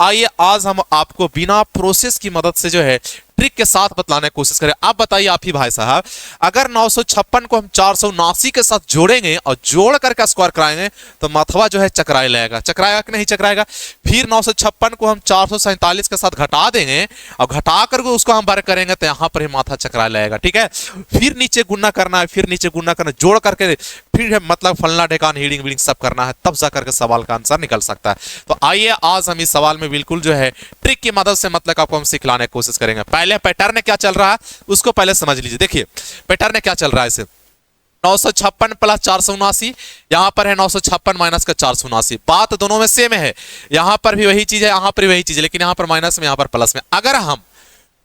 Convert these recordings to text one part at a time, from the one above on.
आइए आज हम आपको बिना प्रोसेस की मदद से जो है ट्रिक के साथ बतलाने की कोशिश करें। आप बताइए आप ही भाई साहब, अगर 956 को हम 479 के साथ जोड़ेंगे और जोड़ करके स्क्वायर कराएंगे तो माथवा जो है चकराए लगेगा, चकराएगा कि नहीं चकराएगा। फिर 956 को हम 447 के साथ घटा देंगे और घटा करके उसको हम वर्ग करेंगे तो यहां पर ही माथा चकराए लगेगा, ठीक है। फिर नीचे गुना करना है, फिर नीचे गुना करना, जोड़ करके फिर मतलब फलना ढेकान हीडिंग वीडिंग सब करना है, तब जा करके सवाल का आंसर निकल सकता है। तो आइए आज हम इस सवाल में बिल्कुल जो है ट्रिक की मदद से मतलब आपको हम सिखलाने की कोशिश करेंगे। पहले पैटर्न क्या चल रहा है उसको पहले समझ लीजिए। देखिए पैटर्न क्या चल रहा है, इसे 956 प्लस 479, यहां पर है 956 माइनस का 479, बात दोनों में सेम है। यहां पर भी वही चीज है, यहां पर वही चीज है, लेकिन यहां पर माइनस में यहां पर प्लस में। अगर हम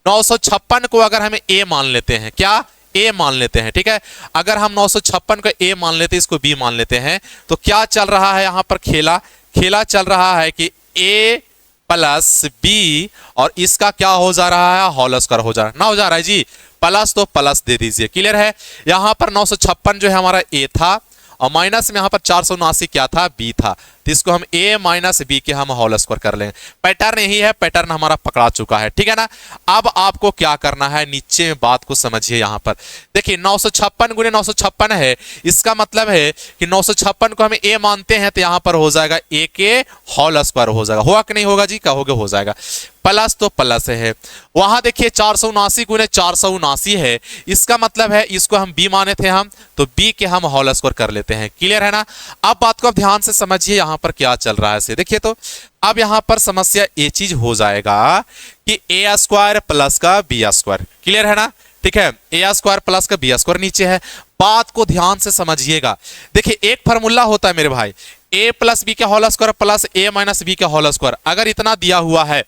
956 को अगर हमें ए मान लेते हैं, क्या ए मान लेते हैं, ठीक है। अगर हम 956 को ए मान लेते हैं, इसको बी मान लेते हैं, तो क्या चल रहा है यहां पर खेला चल रहा है कि ए प्लस बी और इसका क्या हो जा रहा है, होल स्क्वायर हो जा रहा है ना, हो जा रहा है जी। प्लस तो प्लस दे दीजिए, क्लियर है। यहां पर 956 जो है हमारा ए था और माइनस में यहां पर 479 क्या था, बी था, तो इसको हम a माइनस बी के हम होल स्क्वायर कर लेंगे। पैटर्न यही है, पैटर्न हमारा पकड़ा चुका है, ठीक है ना। अब आपको क्या करना है, नीचे में बात को समझिए। यहां पर देखिए 956 गुणे 956 है, इसका मतलब है कि 956 को हम a मानते हैं तो यहां पर हो जाएगा a के होल स्क्वायर हो जाएगा, होगा कि नहीं होगा जी, कहोगे हो जाएगा। प्लस तो प्लस है, वहां देखिए 479 गुणे 479 है, इसका मतलब है इसको हम b माने थे हम, तो b के हम होल स्क्वायर कर लेते हैं, क्लियर है ना। अब बात को आप ध्यान से समझिए यहां पर क्या चल रहा है से देखिए। तो अब यहां पर समस्या ये चीज हो जाएगा कि a स्क्वायर प्लस का b स्क्वायर, क्लियर है ना, ठीक है। a स्क्वायर प्लस का b स्क्वायर नीचे है, बात को ध्यान से समझिएगा। देखिए एक फार्मूला होता है मेरे भाई, a प्लस बी का whole square plus a minus B का होल स्क्वायर। अगर इतना दिया हुआ है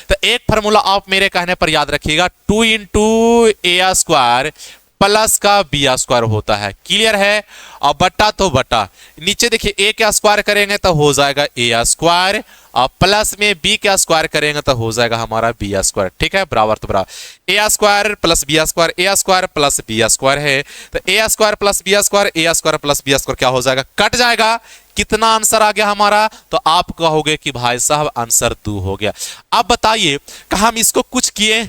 तो एक फार्मूला आप मेरे कहने पर याद रखिएगा, 2 इंटू a स्क्वायर प्लस का बी स्क्वायर होता है, क्लियर है। और बट्टा तो बट्टा, नीचे देखिए a का स्क्वायर करेंगे तो हो जाएगा a स्क्वायर और प्लस में b का स्क्वायर करेंगे तो हो जाएगा हमारा b स्क्वायर, ठीक है। बराबर तो बराबर a square plus b square, a square plus b square है, तो a square plus b square, a square plus b square क्या हो जाएगा, कट जाएगा। कितना आंसर आ गया हमारा, तो आप कहोगे कि भाई साहब आंसर 2 हो गया। अब बताइए कि हम इसको कुछ किए,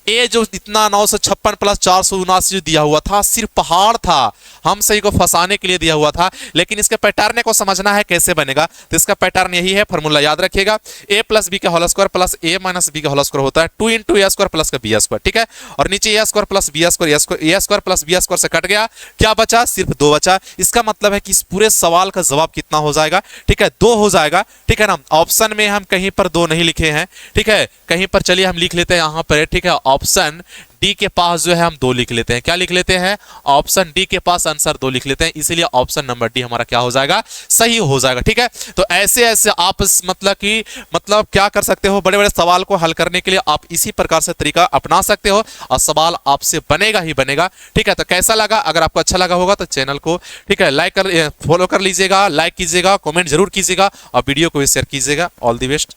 ए जो इतना 956 प्लस 479 जो दिया हुआ था सिर्फ पहाड़ था, हम सही को फंसाने के लिए दिया हुआ था, लेकिन इसके पैटर्न को समझना है कैसे बनेगा। तो इसका पैटर्न यही है, फार्मूला याद रखिएगा, a प्लस बी का whole square plus a minus B का होल स्क्वायर होता है 2 इंटू a स्क्वायर प्लस का b स्क्वायर, ठीक है। और नीचे a square plus b square, a square plus b square से कट गया, क्या बचा, सिर्फ 2 बचा। इसका मतलब है कि इस पूरे सवाल का जवाब कितना हो जाएगा, ठीक है, 2 हो जाएगा, ठीक है ना। ऑप्शन में हम कहीं पर 2 नहीं लिखे हैं, ठीक है, कहीं पर चलिए हम लिख लेते हैं यहां पर, ठीक है। ऑप्शन डी के पास जो है हम 2 लिख लेते हैं, क्या लिख लेते हैं, ऑप्शन डी के पास आंसर 2 लिख लेते हैं, इसीलिए ऑप्शन नंबर डी हमारा क्या हो जाएगा, सही हो जाएगा, ठीक है। तो ऐसे ऐसे आप मतलब क्या कर सकते हो, बड़े बड़े सवाल को हल करने के लिए आप इसी प्रकार से तरीका अपना सकते हो और सवाल आपसे बनेगा ही बनेगा, ठीक है। तो कैसा लगा, अगर आपको अच्छा लगा होगा तो चैनल को, ठीक है, लाइक कर फॉलो कर लीजिएगा, लाइक कीजिएगा, कमेंट जरूर कीजिएगा और वीडियो को भी शेयर कीजिएगा। All the best.